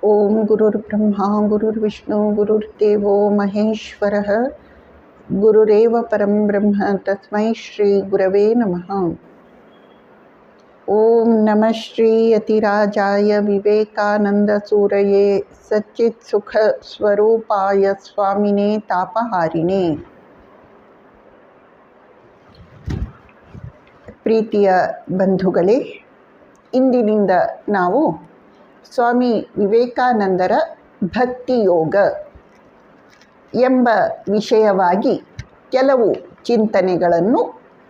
ಓಂ ಗುರುರ್ಬ್ರಹ್ಮ ಗುರುರ್ವಿಷ್ಣು ಗುರುರ್ದೇವೋ ಮಹೇಶ್ವರಃ ಗುರುರೇವ ಪರಂ ಬ್ರಹ್ಮ ತಸ್ಮೈ ಶ್ರೀ ಗುರವೇ ನಮಃ. ಓಂ ನಮಃ ಶ್ರೀ ಯತಿರಾಜಾಯ ವಿವೇಕಾನಂದ ಸೂರಯೇ ಸಚ್ಚಿತ್ ಸುಖ ಸ್ವರೂಪಾಯ ಸ್ವಾಮಿನೇ ತಾಪಹಾರಿಣೇ. ಪ್ರೀತಿಯ ಬಂಧುಗಳೇ, ಇಂದಿನಿಂದ ನಾವು ಸ್ವಾಮಿ ವಿವೇಕಾನಂದರ ಭಕ್ತಿಯೋಗ ಎಂಬ ವಿಷಯವಾಗಿ ಕೆಲವು ಚಿಂತನೆಗಳನ್ನು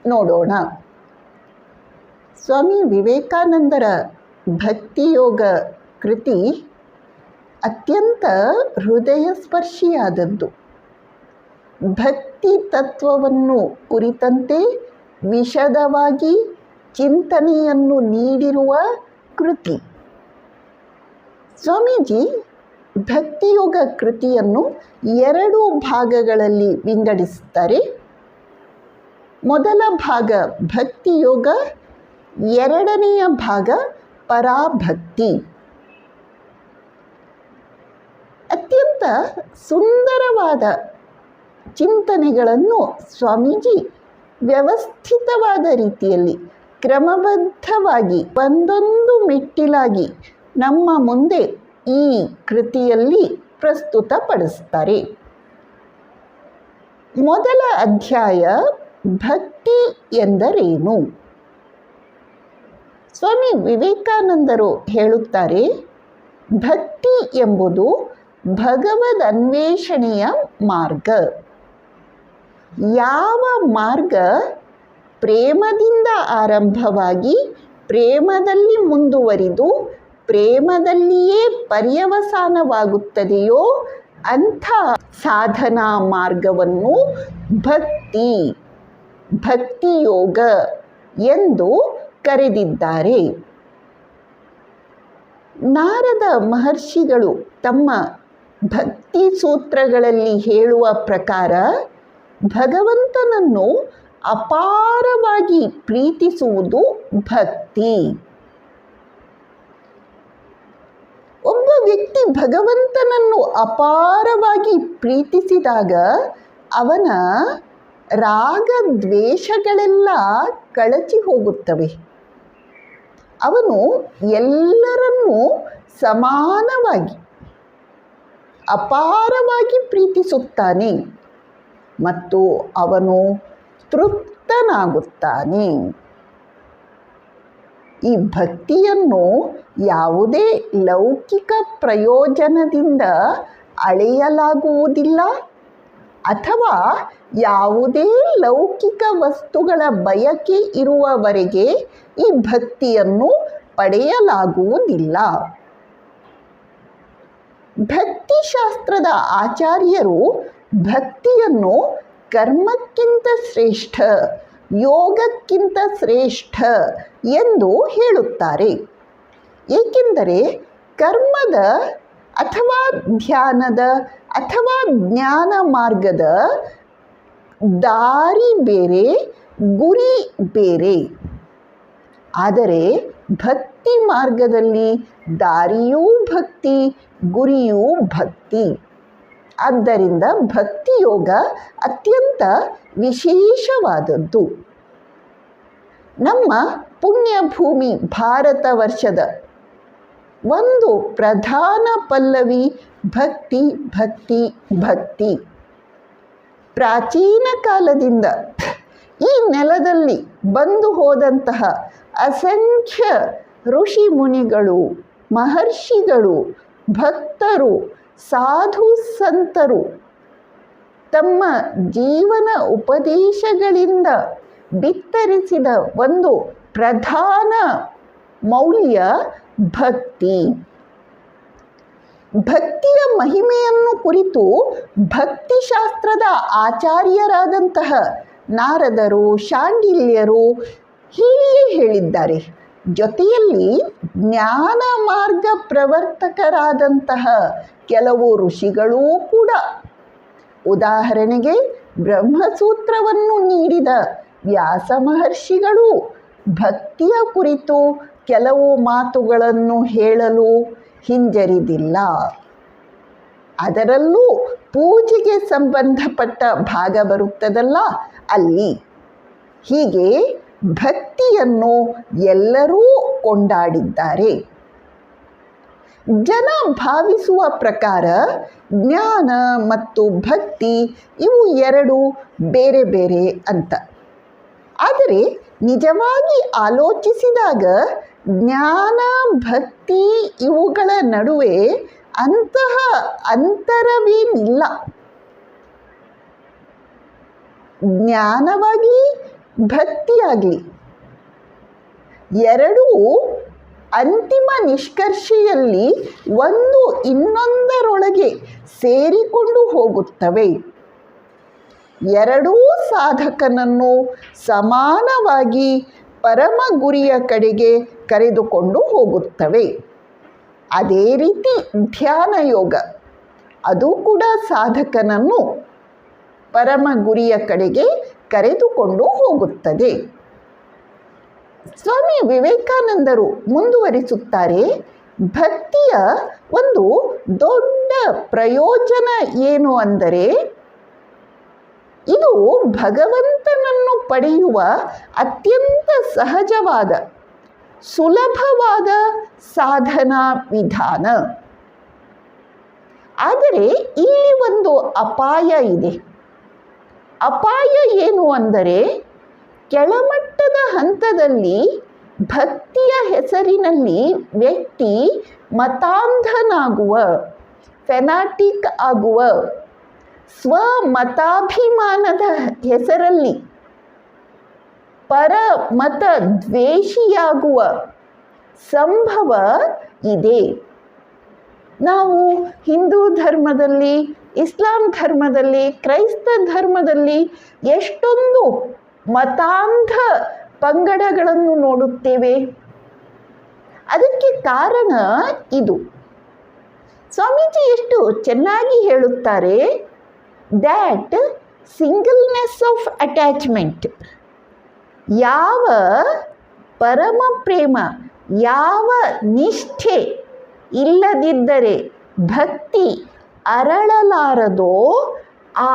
ನೋಡೋಣ. ಸ್ವಾಮಿ ವಿವೇಕಾನಂದರ ಭಕ್ತಿಯೋಗ ಕೃತಿ ಅತ್ಯಂತ ಹೃದಯಸ್ಪರ್ಶಿಯಾದದ್ದು. ಭಕ್ತಿ ತತ್ವವನ್ನು ಕುರಿತಂತೆ ವಿಶದವಾಗಿ ಚಿಂತನೆಯನ್ನು ನೀಡಿರುವ ಕೃತಿ. ಸ್ವಾಮೀಜಿ ಭಕ್ತಿಯೋಗ ಕೃತಿಯನ್ನು 2 ಭಾಗಗಳಲ್ಲಿ ವಿಂಗಡಿಸುತ್ತಾರೆ. ಮೊದಲ ಭಾಗ ಭಕ್ತಿಯೋಗ, 2ನೆಯ ಭಾಗ ಪರಾಭಕ್ತಿ. ಅತ್ಯಂತ ಸುಂದರವಾದ ಚಿಂತನೆಗಳನ್ನು ಸ್ವಾಮೀಜಿ ವ್ಯವಸ್ಥಿತವಾದ ರೀತಿಯಲ್ಲಿ ಕ್ರಮಬದ್ಧವಾಗಿ ಒಂದೊಂದು ಮೆಟ್ಟಿಲಾಗಿ ನಮ್ಮ ಮುಂದೆ ಈ ಕೃತಿಯಲ್ಲಿ ಪ್ರಸ್ತುತಪಡಿಸ್ತಾರೆ. ಮೊದಲ ಅಧ್ಯಾಯ ಭಕ್ತಿ ಎಂದರೇನು? ಸ್ವಾಮಿ ವಿವೇಕಾನಂದರು ಹೇಳುತ್ತಾರೆ, ಭಕ್ತಿ ಎಂಬುದು ಭಗವದ್ ಅನ್ವೇಷಣೆಯ ಮಾರ್ಗ. ಯಾವ ಮಾರ್ಗ ಪ್ರೇಮದಿಂದ ಆರಂಭವಾಗಿ ಪ್ರೇಮದಲ್ಲಿ ಮುಂದುವರಿದು ಪ್ರೇಮದಲ್ಲಿಯೇ ಪರ್ಯವಸಾನವಾಗುತ್ತದೆಯೋ ಅಂಥ ಸಾಧನಾ ಮಾರ್ಗವನ್ನು ಭಕ್ತಿಯೋಗ ಎಂದು ಕರೆದಿದ್ದಾರೆ. ನಾರದ ಮಹರ್ಷಿಗಳು ತಮ್ಮ ಭಕ್ತಿ ಸೂತ್ರಗಳಲ್ಲಿ ಹೇಳುವ ಪ್ರಕಾರ ಭಗವಂತನನ್ನು ಅಪಾರವಾಗಿ ಪ್ರೀತಿಸುವುದು ಭಕ್ತಿ. ಒಬ್ಬ ವ್ಯಕ್ತಿ ಭಗವಂತನನ್ನು ಅಪಾರವಾಗಿ ಪ್ರೀತಿಸಿದಾಗ ಅವನ ರಾಗ ದ್ವೇಷಗಳೆಲ್ಲ ಕಳಚಿ ಹೋಗುತ್ತವೆ. ಅವನು ಎಲ್ಲರನ್ನೂ ಸಮಾನವಾಗಿ ಅಪಾರವಾಗಿ ಪ್ರೀತಿಸುತ್ತಾನೆ ಮತ್ತು ಅವನು ತೃಪ್ತನಾಗುತ್ತಾನೆ. ಈ ಭಕ್ತಿಯನ್ನು ಯಾವುದೇ ಲೌಕಿಕ ಪ್ರಯೋಜನದಿಂದ ಅಳೆಯಲಾಗುವುದಿಲ್ಲ ಅಥವಾ ಯಾವುದೇ ಲೌಕಿಕ ವಸ್ತುಗಳ ಬಯಕೆ ಇರುವವರೆಗೆ ಈ ಭಕ್ತಿಯನ್ನು ಪಡೆಯಲಾಗುವುದಿಲ್ಲ. ಭಕ್ತಿಶಾಸ್ತ್ರದ ಆಚಾರ್ಯರು ಭಕ್ತಿಯನ್ನು ಕರ್ಮಕ್ಕಿಂತ ಶ್ರೇಷ್ಠ, ಯೋಗಕ್ಕಿಂತ ಶ್ರೇಷ್ಠ ಎಂದು ಹೇಳುತ್ತಾರೆ. ಏಕೆಂದರೆ ಕರ್ಮದ ಅಥವಾ ಧ್ಯಾನದ ಅಥವಾ ಜ್ಞಾನ ಮಾರ್ಗದ ದಾರಿ ಬೇರೆ, ಗುರಿ ಬೇರೆ. ಆದರೆ ಭಕ್ತಿ ಮಾರ್ಗದಲ್ಲಿ ದಾರಿಯೂ ಭಕ್ತಿ, ಗುರಿಯೂ ಭಕ್ತಿ. ಆದ್ದರಿಂದ ಭಕ್ತಿಯೋಗ ಅತ್ಯಂತ ವಿಶೇಷವಾದದ್ದು. ನಮ್ಮ ಪುಣ್ಯಭೂಮಿ ಭಾರತ ವರ್ಷದ ಒಂದು ಪ್ರಧಾನ ಪಲ್ಲವಿ ಭಕ್ತಿ ಭಕ್ತಿ ಭಕ್ತಿ. ಪ್ರಾಚೀನ ಕಾಲದಿಂದ ಈ ನೆಲದಲ್ಲಿ ಬಂದು ಹೋದಂತಹ ಅಸಂಖ್ಯ ಋಷಿ ಮುನಿಗಳು, ಮಹರ್ಷಿಗಳು, ಭಕ್ತರು, ಸಾಧು ಸಂತರು ತಮ್ಮ ಜೀವನ ಉಪದೇಶಗಳಿಂದ ಬಿತ್ತರಿಸಿದ ಒಂದು ಪ್ರಧಾನ ಮೌಲ್ಯ ಭಕ್ತಿ. ಭಕ್ತಿಯ ಮಹಿಮೆಯನ್ನು ಕುರಿತು ಭಕ್ತಿಶಾಸ್ತ್ರದ ಆಚಾರ್ಯರಾದಂತಹ ನಾರದರು, ಶಾಂಡಿಲ್ಯರು ಹೇಳಿಯೇ ಹೇಳಿದ್ದಾರೆ. ಜೊತೆಯಲ್ಲಿ ಜ್ಞಾನ ಮಾರ್ಗ ಪ್ರವರ್ತಕರಾದಂತಹ ಕೆಲವು ಋಷಿಗಳೂ ಕೂಡ. ಉದಾಹರಣೆಗೆ ಬ್ರಹ್ಮಸೂತ್ರವನ್ನು ನೀಡಿದ ವ್ಯಾಸ ಮಹರ್ಷಿಗಳು ಭಕ್ತಿಯ ಕುರಿತು ಕೆಲವು ಮಾತುಗಳನ್ನು ಹೇಳಲು ಹಿಂಜರಿದಿಲ್ಲ. ಅದರಲ್ಲೂ ಪೂಜೆಗೆ ಸಂಬಂಧಪಟ್ಟ ಭಾಗ ಬರುತ್ತದಲ್ಲ ಅಲ್ಲಿ. ಹೀಗೆ ಭಕ್ತಿಯನ್ನು ಎಲ್ಲರೂ ಕೊಂಡಾಡಿದ್ದಾರೆ. ಜನ ಭಾವಿಸುವ ಪ್ರಕಾರ ಜ್ಞಾನ ಮತ್ತು ಭಕ್ತಿ ಇವು ಎರಡು ಬೇರೆ ಬೇರೆ ಅಂತ. ಆದರೆ ನಿಜವಾಗಿ ಆಲೋಚಿಸಿದಾಗ ಜ್ಞಾನ ಭಕ್ತಿ ಇವುಗಳ ನಡುವೆ ಅಂತಹ ಅಂತರವೇನಿಲ್ಲ. ಜ್ಞಾನವಾಗಲಿ ಭಕ್ತಿಯಾಗಲಿ ಎರಡೂ ಅಂತಿಮ ನಿಷ್ಕರ್ಷೆಯಲ್ಲಿ ಒಂದು ಇನ್ನೊಂದರೊಳಗೆ ಸೇರಿಕೊಂಡು ಹೋಗುತ್ತವೆ. ಎರಡೂ ಸಾಧಕನನ್ನು ಸಮಾನವಾಗಿ ಪರಮ ಗುರಿಯ ಕಡೆಗೆ ಕರೆದುಕೊಂಡು ಹೋಗುತ್ತವೆ. ಅದೇ ರೀತಿ ಧ್ಯಾನ ಯೋಗ ಅದು ಕೂಡ ಸಾಧಕನನ್ನು ಪರಮ ಗುರಿಯ ಕಡೆಗೆ ಕರೆದುಕೊಂಡು ಹೋಗುತ್ತದೆ. ಸ್ವಾಮಿ ವಿವೇಕಾನಂದರು ಮುಂದುವರಿಸುತ್ತಾರೆ, ಭಕ್ತಿಯ ಒಂದು ದೊಡ್ಡ ಪ್ರಯೋಜನ ಏನು ಅಂದರೆ ಇದು ಭಗವಂತನನ್ನು ಪಡೆಯುವ ಅತ್ಯಂತ ಸಹಜವಾದ ಸುಲಭವಾದ ಸಾಧನಾ ವಿಧಾನ. ಆದರೆ ಇಲ್ಲಿ ಒಂದು ಅಪಾಯ ಇದೆ. ಅಪಾಯ ಏನು ಅಂದರೆ ಕೆಳಮಟ್ಟದ ಹಂತದಲ್ಲಿ ಭಕ್ತಿಯ ಹೆಸರಿನಲ್ಲಿ ವ್ಯಕ್ತಿ ಮತಾಂಧನಾಗುವ, ಫೆನಾಟಿಕ್ ಆಗುವ, ಸ್ವಮತಾಭಿಮಾನದ ಹೆಸರಲ್ಲಿ ಪರಮತ ದ್ವೇಷಿಯಾಗುವ ಸಂಭವ ಇದೆ. ನಾವು ಹಿಂದೂ ಧರ್ಮದಲ್ಲಿ, ಇಸ್ಲಾಂ ಧರ್ಮದಲ್ಲಿ, ಕ್ರೈಸ್ತ ಧರ್ಮದಲ್ಲಿ ಎಷ್ಟೊಂದು ಮತಾಂಧ ಪಂಗಡಗಳನ್ನು ನೋಡುತ್ತೇವೆ. ಅದಕ್ಕೆ ಕಾರಣ ಇದು. ಸ್ವಾಮೀಜಿ ಎಷ್ಟು ಚೆನ್ನಾಗಿ ಹೇಳುತ್ತಾರೆ, ದ್ಯಾಟ್ ಸಿಂಗಲ್ನೆಸ್ ಆಫ್ ಅಟ್ಯಾಚ್ಮೆಂಟ್, ಯಾವ ಪರಮ ಪ್ರೇಮ, ಯಾವ ನಿಷ್ಠೆ ಇಲ್ಲದಿದ್ದರೆ ಭಕ್ತಿ ಅರಳಲಾರದೋ ಆ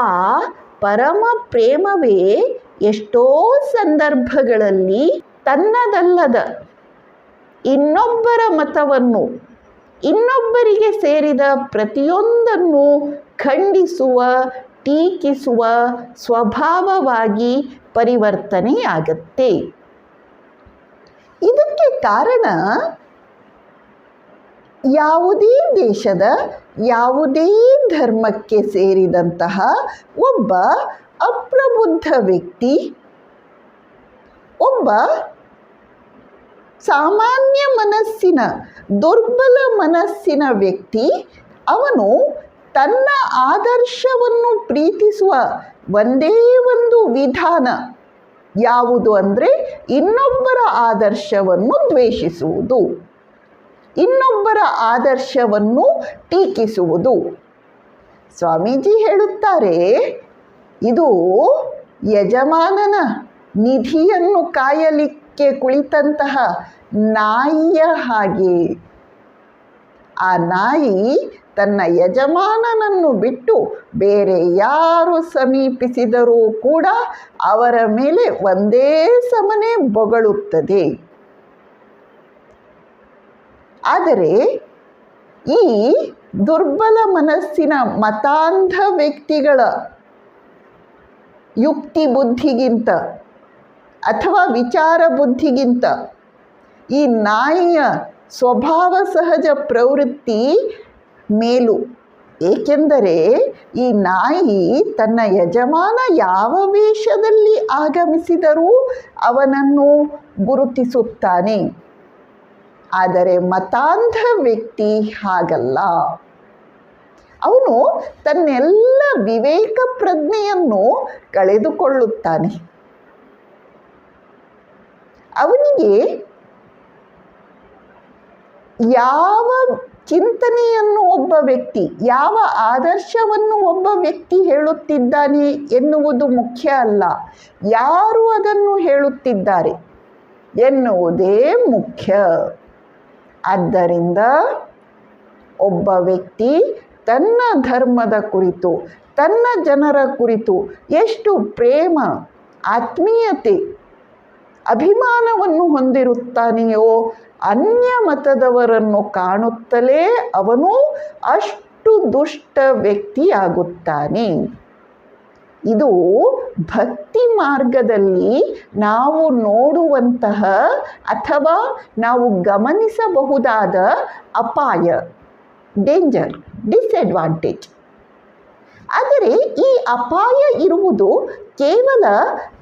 ಪರಮ ಪ್ರೇಮವೇ ಎಷ್ಟೋ ಸಂದರ್ಭಗಳಲ್ಲಿ ತನ್ನದಲ್ಲದ ಇನ್ನೊಬ್ಬರ ಮತವನ್ನು, ಇನ್ನೊಬ್ಬರಿಗೆ ಸೇರಿದ ಪ್ರತಿಯೊಂದನ್ನು ಖಂಡಿಸುವ, ಟೀಕಿಸುವ ಸ್ವಭಾವವಾಗಿ ಪರಿವರ್ತನೆಯಾಗತ್ತೆ. ಇದಕ್ಕೆ ಕಾರಣ ಯಾವುದೇ ದೇಶದ ಯಾವುದೇ ಧರ್ಮಕ್ಕೆ ಸೇರಿದಂತಹ ಒಬ್ಬ ಅಪ್ರಬುದ್ಧ ವ್ಯಕ್ತಿ, ಒಬ್ಬ ಸಾಮಾನ್ಯ ಮನಸ್ಸಿನ, ದುರ್ಬಲ ಮನಸ್ಸಿನ ವ್ಯಕ್ತಿ, ಅವನು ತನ್ನ ಆದರ್ಶವನ್ನು ಪ್ರೀತಿಸುವ ಒಂದೇ ಒಂದು ವಿಧಾನ ಯಾವುದು ಅಂದರೆ ಇನ್ನೊಬ್ಬರ ಆದರ್ಶವನ್ನು ದ್ವೇಷಿಸುವುದು, ಇನ್ನೊಬ್ಬರ ಆದರ್ಶವನ್ನು ಟೀಕಿಸುವುದು. ಸ್ವಾಮೀಜಿ ಹೇಳುತ್ತಾರೆ, ಇದು ಯಜಮಾನನ ನಿಧಿಯನ್ನು ಕಾಯಲಿಕ್ಕೆ ಕುಳಿತಂತಹ ನಾಯಿಯ ಹಾಗೆ. ಆ ನಾಯಿ ತನ್ನ ಯಜಮಾನನನ್ನು ಬಿಟ್ಟು ಬೇರೆ ಯಾರು ಸಮೀಪಿಸಿದರೂ ಕೂಡ ಅವರ ಮೇಲೆ ಒಂದೇ ಸಮನೆ ಬೊಗಳುತ್ತದೆ. ಆದರೆ ಈ ದುರ್ಬಲ ಮನಸ್ಸಿನ ಮತಾಂಧ ವ್ಯಕ್ತಿಗಳ ಯುಕ್ತಿ ಬುದ್ಧಿಗಿಂತ ಅಥವಾ ವಿಚಾರ ಬುದ್ಧಿಗಿಂತ ಈ ನಾಯಿಯ ಸ್ವಭಾವ ಸಹಜ ಪ್ರವೃತ್ತಿ ಮೇಲು. ಏಕೆಂದರೆ ಈ ನಾಯಿ ತನ್ನ ಯಜಮಾನ ಯಾವ ವೇಷದಲ್ಲಿ ಆಗಮಿಸಿದರೂ ಅವನನ್ನು ಗುರುತಿಸುತ್ತಾನೆ. ಆದರೆ ಮತಾಂಧ ವ್ಯಕ್ತಿ ಹಾಗಲ್ಲ. ಅವನು ತನ್ನೆಲ್ಲ ವಿವೇಕ ಪ್ರಜ್ಞೆಯನ್ನು ಕಳೆದುಕೊಳ್ಳುತ್ತಾನೆ. ಅವನಿಗೆ ಯಾವ ಚಿಂತನೆಯನ್ನು ಒಬ್ಬ ವ್ಯಕ್ತಿ, ಯಾವ ಆದರ್ಶವನ್ನು ಒಬ್ಬ ವ್ಯಕ್ತಿ ಹೇಳುತ್ತಿದ್ದಾನೆ ಎನ್ನುವುದು ಮುಖ್ಯ ಅಲ್ಲ, ಯಾರು ಅದನ್ನು ಹೇಳುತ್ತಿದ್ದಾರೆ ಎನ್ನುವುದೇ ಮುಖ್ಯ. ಆದ್ದರಿಂದ ಒಬ್ಬ ವ್ಯಕ್ತಿ ತನ್ನ ಧರ್ಮದ ಕುರಿತು, ತನ್ನ ಜನರ ಕುರಿತು ಎಷ್ಟು ಪ್ರೇಮ, ಆತ್ಮೀಯತೆ, ಅಭಿಮಾನವನ್ನು ಹೊಂದಿರುತ್ತಾನೆಯೋ ಅನ್ಯ ಮತದವರನ್ನು ಕಾಣುತ್ತಲೇ ಅವನು ಅಷ್ಟು ದುಷ್ಟ ವ್ಯಕ್ತಿಯಾಗುತ್ತಾನೆ. ಇದು ಭಕ್ತಿ ಮಾರ್ಗದಲ್ಲಿ ನಾವು ನೋಡುವಂತಹ ಅಥವಾ ನಾವು ಗಮನಿಸಬಹುದಾದ ಅಪಾಯ, ಡೇಂಜರ್, ಡಿಸ್ಅಡ್ವಾಂಟೇಜ್. ಆದರೆ ಈ ಅಪಾಯ ಇರುವುದು ಕೇವಲ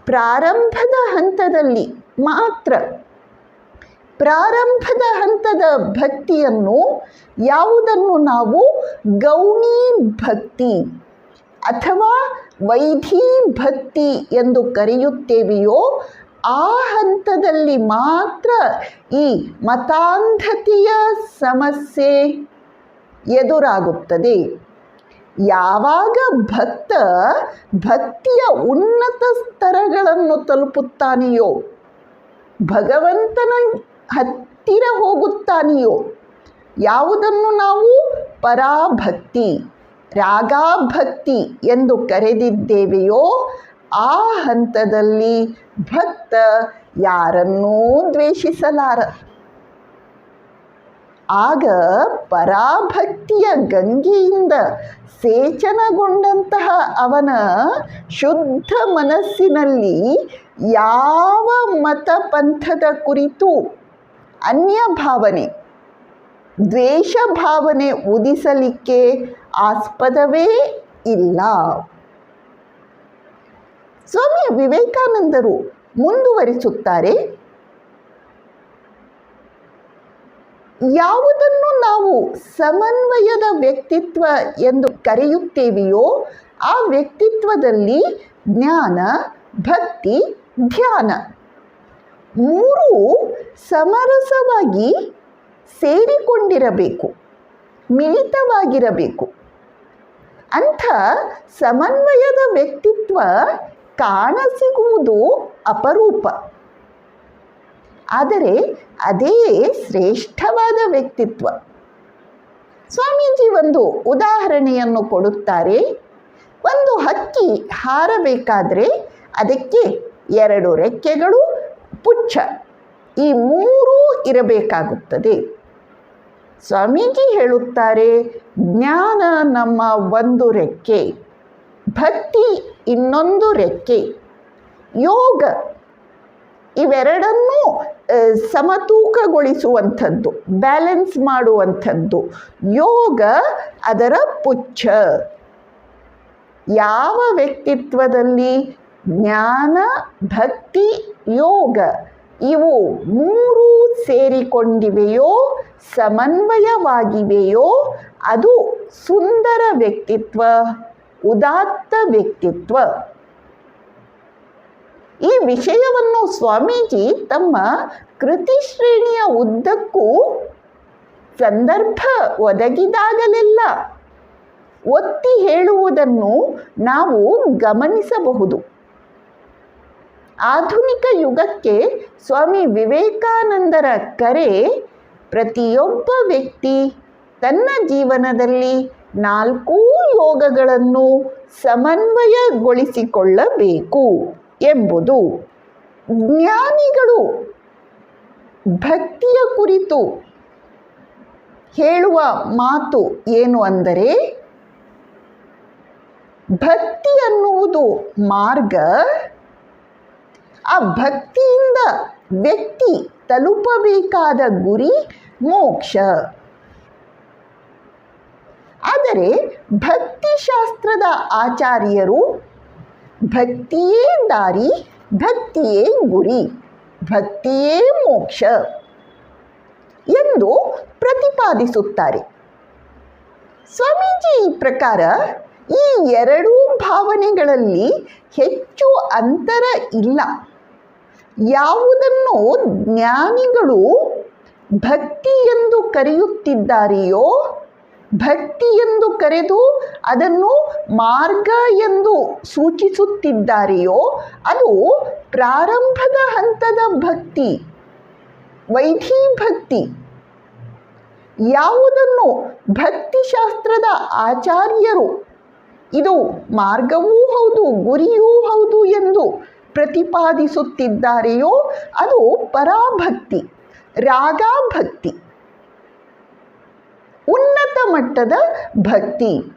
ಪ್ರಾರಂಭದ ಹಂತದಲ್ಲಿ ಮಾತ್ರ. ಪ್ರಾರಂಭದ ಹಂತದ ಭಕ್ತಿಯನ್ನು, ಯಾವುದನ್ನು ನಾವು ಗೌಣಿ ಭಕ್ತಿ ಅಥವಾ ವೈಧಿ ಭಕ್ತಿ ಎಂದು ಕರೆಯುತ್ತೇವೆಯೋ ಆ ಹಂತದಲ್ಲಿ ಮಾತ್ರ ಈ ಮತಾಂಧತೆಯ ಸಮಸ್ಯೆ ಎದುರಾಗುತ್ತದೆ. ಯಾವಾಗ ಭಕ್ತ ಭಕ್ತಿಯ ಉನ್ನತ ಸ್ತರಗಳನ್ನು ತಲುಪುತ್ತಾನೆಯೋ, ಭಗವಂತನ ಹತ್ತಿರ ಹೋಗುತ್ತಾನೆಯೋ, ಯಾವುದನ್ನು ನಾವು ಪರಾಭಕ್ತಿ, ರಾಗಭಕ್ತಿ ಎಂದು ಕರೆದಿದ್ದೇವೆಯೋ ಆ ಹಂತದಲ್ಲಿ ಭಕ್ತ ಯಾರನ್ನೂ ದ್ವೇಷಿಸಲಾರ. ಆಗ ಪರಾಭಕ್ತಿಯ ಗಂಗೆಯಿಂದ ಸೇಚನಗೊಂಡಂತಹ ಅವನ ಶುದ್ಧ ಮನಸ್ಸಿನಲ್ಲಿ ಯಾವ ಮತ ಪಂಥದ ಕುರಿತು ಅನ್ಯ ಭಾವನೆ, ದ್ವೇಷ ಭಾವನೆ ಉದಿಸಲಿಕ್ಕೆ ಆಸ್ಪದವೇ ಇಲ್ಲ. ಸ್ವಾಮಿ ವಿವೇಕಾನಂದರು ಮುಂದುವರಿಸುತ್ತಾರೆ, ಯಾವುದನ್ನು ನಾವು ಸಮನ್ವಯದ ವ್ಯಕ್ತಿತ್ವ ಎಂದು ಕರೆಯುತ್ತೇವೆಯೋ ಆ ವ್ಯಕ್ತಿತ್ವದಲ್ಲಿ ಜ್ಞಾನ, ಭಕ್ತಿ, ಧ್ಯಾನ ಮೂರೂ ಸಮರಸವಾಗಿ ಸೇರಿಕೊಂಡಿರಬೇಕು, ಮಿಳಿತವಾಗಿರಬೇಕು. ಅಂಥ ಸಮನ್ವಯದ ವ್ಯಕ್ತಿತ್ವ ಕಾಣಸಿಗುವುದು ಅಪರೂಪ. ಆದರೆ ಅದೇ ಶ್ರೇಷ್ಠವಾದ ವ್ಯಕ್ತಿತ್ವ. ಸ್ವಾಮೀಜಿ ಒಂದು ಉದಾಹರಣೆಯನ್ನು ಕೊಡುತ್ತಾರೆ. ಒಂದು ಹಕ್ಕಿ ಹಾರಬೇಕಾದರೆ ಅದಕ್ಕೆ 2 ರೆಕ್ಕೆಗಳು, ಪುಚ್ಛ, ಈ 3 ಇರಬೇಕಾಗುತ್ತದೆ. ಸ್ವಾಮೀಜಿ ಹೇಳುತ್ತಾರೆ, ಜ್ಞಾನ ನಮ್ಮ ಒಂದು ರೆಕ್ಕೆ, ಭಕ್ತಿ ಇನ್ನೊಂದು ರೆಕ್ಕೆ, ಯೋಗ ಇವೆರಡನ್ನೂ ಸಮತೂಕಗೊಳಿಸುವಂಥದ್ದು, ಬ್ಯಾಲೆನ್ಸ್ ಮಾಡುವಂಥದ್ದು ಯೋಗ ಅದರ ಪುಚ್ಛ. ಯಾವ ವ್ಯಕ್ತಿತ್ವದಲ್ಲಿ ಜ್ಞಾನ, ಭಕ್ತಿ, ಯೋಗ ಇವು 3 ಸೇರಿಕೊಂಡಿವೆಯೋ, ಸಮನ್ವಯವಾಗಿವೆಯೋ ಅದು ಸುಂದರ ವ್ಯಕ್ತಿತ್ವ, ಉದಾತ್ತ ವ್ಯಕ್ತಿತ್ವ. ಈ ವಿಷಯವನ್ನು ಸ್ವಾಮೀಜಿ ತಮ್ಮ ಕೃತಿ ಶ್ರೇಣಿಯ ಉದ್ದಕ್ಕೂ ಸಂದರ್ಭ ಒದಗಿದಾಗಲೆಲ್ಲ ಒತ್ತಿ ಹೇಳುವುದನ್ನು ನಾವು ಗಮನಿಸಬಹುದು. ಆಧುನಿಕ ಯುಗಕ್ಕೆ ಸ್ವಾಮಿ ವಿವೇಕಾನಂದರ ಕರೆ, ಪ್ರತಿಯೊಬ್ಬ ವ್ಯಕ್ತಿ ತನ್ನ ಜೀವನದಲ್ಲಿ 4 ಯೋಗಗಳನ್ನು ಸಮನ್ವಯಗೊಳಿಸಿಕೊಳ್ಳಬೇಕು ಎಂಬುದು. ಜ್ಞಾನಿಗಳು ಭಕ್ತಿಯ ಕುರಿತು ಹೇಳುವ ಮಾತು ಏನು ಅಂದರೆ, ಭಕ್ತಿ ಅನ್ನುವುದು ಮಾರ್ಗ, ಆ ಭಕ್ತಿಯಿಂದ ವ್ಯಕ್ತಿ ತಲುಪಬೇಕಾದ ಗುರಿ ಮೋಕ್ಷ. ಆದರೆ ಭಕ್ತಿಶಾಸ್ತ್ರದ ಆಚಾರ್ಯರು ಭಕ್ತಿಯೇ ದಾರಿ, ಭಕ್ತಿಯೇ ಗುರಿ, ಭಕ್ತಿಯೇ ಮೋಕ್ಷ ಎಂದು ಪ್ರತಿಪಾದಿಸುತ್ತಾರೆ. ಸ್ವಾಮೀಜಿ ಪ್ರಕಾರ ಈ 2 ಭಾವನೆಗಳಲ್ಲಿ ಹೆಚ್ಚು ಅಂತರ ಇಲ್ಲ. ಯಾವುದನ್ನು ಜ್ಞಾನಿಗಳು ಭಕ್ತಿ ಎಂದು ಕರೆಯುತ್ತಿದ್ದಾರೆಯೋ, ಭಕ್ತಿ ಎಂದು ಕರೆದು ಅದನ್ನು ಮಾರ್ಗ ಎಂದು ಸೂಚಿಸುತ್ತಿದ್ದಾರೆಯೋ ಅದು ಪ್ರಾರಂಭದ ಹಂತದ ಭಕ್ತಿ, ವೈಧಿ ಭಕ್ತಿ. ಯಾವುದನ್ನು ಭಕ್ತಿಶಾಸ್ತ್ರದ ಆಚಾರ್ಯರು ಇದು ಮಾರ್ಗವೂ ಹೌದು ಗುರಿಯೂ ಹೌದು ಎಂದು ಪ್ರತಿಪಾದಿಸುತ್ತಿದ್ದಾರೆಯೋ ಅದು ಪರಾಭಕ್ತಿ, ರಾಗಭಕ್ತಿ, ಉನ್ನತ ಮಟ್ಟದ ಭಕ್ತಿ.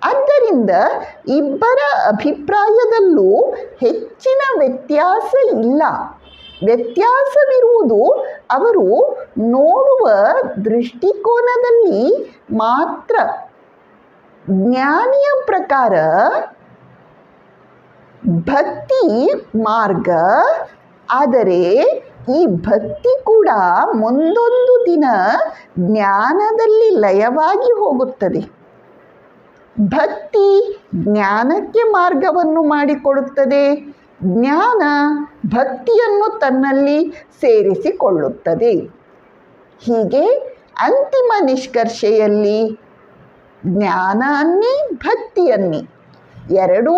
ಆದ್ದರಿಂದ ಇಬ್ಬರ ಅಭಿಪ್ರಾಯದಲ್ಲೂ ಹೆಚ್ಚಿನ ವ್ಯತ್ಯಾಸ ಇಲ್ಲ. ವ್ಯತ್ಯಾಸವಿರುವುದು ಅವರು ನೋಡುವ ದೃಷ್ಟಿಕೋನದಲ್ಲಿ ಮಾತ್ರ. ಜ್ಞಾನಿಯ ಪ್ರಕಾರ ಭಕ್ತಿ ಮಾರ್ಗ, ಆದರೆ ಈ ಭಕ್ತಿ ಕೂಡ ಮುಂದೊಂದು ದಿನ ಜ್ಞಾನದಲ್ಲಿ ಲಯವಾಗಿ ಹೋಗುತ್ತದೆ. ಭಕ್ತಿ ಜ್ಞಾನಕ್ಕೆ ಮಾರ್ಗವನ್ನು ಮಾಡಿಕೊಡುತ್ತದೆ, ಜ್ಞಾನ ಭಕ್ತಿಯನ್ನು ತನ್ನಲ್ಲಿ ಸೇರಿಸಿಕೊಳ್ಳುತ್ತದೆ. ಹೀಗೆ ಅಂತಿಮ ನಿಷ್ಕರ್ಷೆಯಲ್ಲಿ ಜ್ಞಾನ ಅನ್ನಿ ಭಕ್ತಿ ಅನ್ನಿ ಎರಡೂ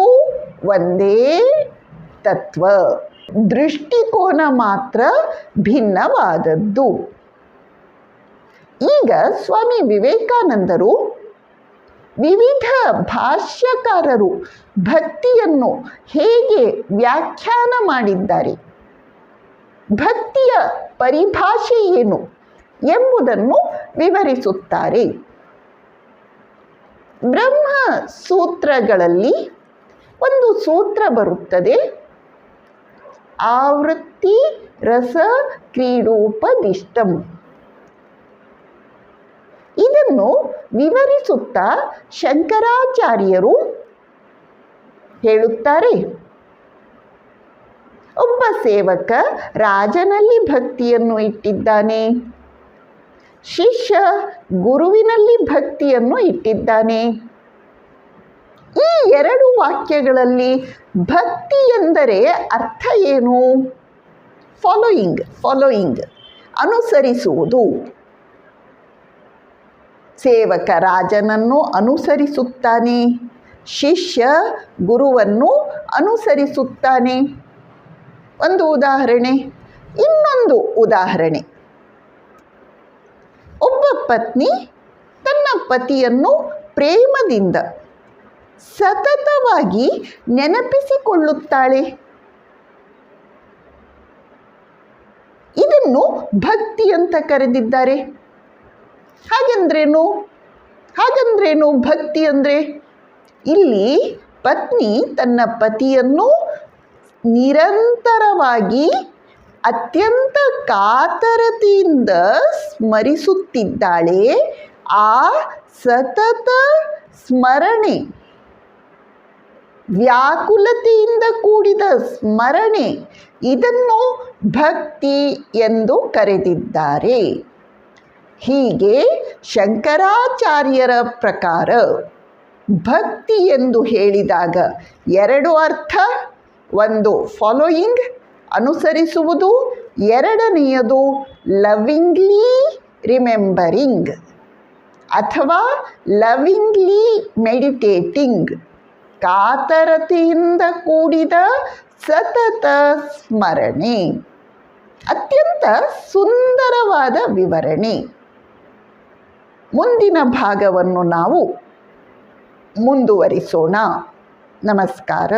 ಒಂದೇ ತತ್ವ, ದೃಷ್ಟಿಕೋನ ಮಾತ್ರ ಭಿನ್ನವಾದದ್ದು. ಈಗ ಸ್ವಾಮಿ ವಿವೇಕಾನಂದರು ವಿವಿಧ ಭಾಷ್ಯಕಾರರು ಭಕ್ತಿಯನ್ನು ಹೇಗೆ ವ್ಯಾಖ್ಯಾನ ಮಾಡಿದ್ದಾರೆ, ಭಕ್ತಿಯ ಪರಿಭಾಷೆ ಏನು ಎಂಬುದನ್ನು ವಿವರಿಸುತ್ತಾರೆ. ಬ್ರಹ್ಮ ಸೂತ್ರಗಳಲ್ಲಿ ಒಂದು ಸೂತ್ರ ಬರುತ್ತದೆ, ಆವೃತ್ತಿ ರಸ ಕ್ರೀಡೋಪದಿಷ್ಟಂ. ಇದನ್ನು ವಿವರಿಸುತ್ತಾ ಶಂಕರಾಚಾರ್ಯರು ಹೇಳುತ್ತಾರೆ, ಒಬ್ಬ ಸೇವಕ ರಾಜನಲ್ಲಿ ಭಕ್ತಿಯನ್ನು ಇಟ್ಟಿದ್ದಾನೆ, ಶಿಷ್ಯ ಗುರುವಿನಲ್ಲಿ ಭಕ್ತಿಯನ್ನು ಇಟ್ಟಿದ್ದಾನೆ. ಈ ಎರಡು ವಾಕ್ಯಗಳಲ್ಲಿ ಭಕ್ತಿ ಎಂದರೆ ಅರ್ಥ ಏನು? ಫಾಲೋಯಿಂಗ್ ಅನುಸರಿಸುವುದು. ಸೇವಕ ರಾಜನನ್ನು ಅನುಸರಿಸುತ್ತಾನೆ, ಶಿಷ್ಯ ಗುರುವನ್ನು ಅನುಸರಿಸುತ್ತಾನೆ. ಒಂದು ಉದಾಹರಣೆ. ಇನ್ನೊಂದು ಉದಾಹರಣೆ, ಒಬ್ಬ ಪತ್ನಿ ತನ್ನ ಪತಿಯನ್ನು ಪ್ರೇಮದಿಂದ ಸತತವಾಗಿ ನೆನಪಿಸಿಕೊಳ್ಳುತ್ತಾಳೆ. ಇದನ್ನು ಭಕ್ತಿ ಅಂತ ಕರೆದಿದ್ದಾರೆ. ಹಾಗಂದ್ರೇನು ಭಕ್ತಿ ಅಂದರೆ? ಇಲ್ಲಿ ಪತ್ನಿ ತನ್ನ ಪತಿಯನ್ನು ನಿರಂತರವಾಗಿ ಅತ್ಯಂತ ಕಾತರತೆಯಿಂದ ಸ್ಮರಿಸುತ್ತಿದ್ದಾಳೆ. ಆ ಸತತ ಸ್ಮರಣೆ, ವ್ಯಾಕುಲತೆಯಿಂದ ಕೂಡಿದ ಸ್ಮರಣೆ, ಇದನ್ನು ಭಕ್ತಿ ಎಂದು ಕರೆದಿದ್ದಾರೆ. ಹೀಗೆ ಶಂಕರಾಚಾರ್ಯರ ಪ್ರಕಾರ ಭಕ್ತಿ ಎಂದು ಹೇಳಿದಾಗ ಎರಡು ಅರ್ಥ. ಒಂದು ಫಾಲೋಯಿಂಗ್ ಅನುಸರಿಸುವುದು, ಎರಡನೆಯದು ಲವಿಂಗ್ಲಿ ರಿಮೆಂಬರಿಂಗ್ ಅಥವಾ ಲವಿಂಗ್ಲಿ ಮೆಡಿಟೇಟಿಂಗ್, ಕಾತರತೆಯಿಂದ ಕೂಡಿದ ಸತತ ಸ್ಮರಣೆ. ಅತ್ಯಂತ ಸುಂದರವಾದ ವಿವರಣೆ. ಮುಂದಿನ ಭಾಗವನ್ನು ನಾವು ಮುಂದುವರಿಸೋಣ. ನಮಸ್ಕಾರ.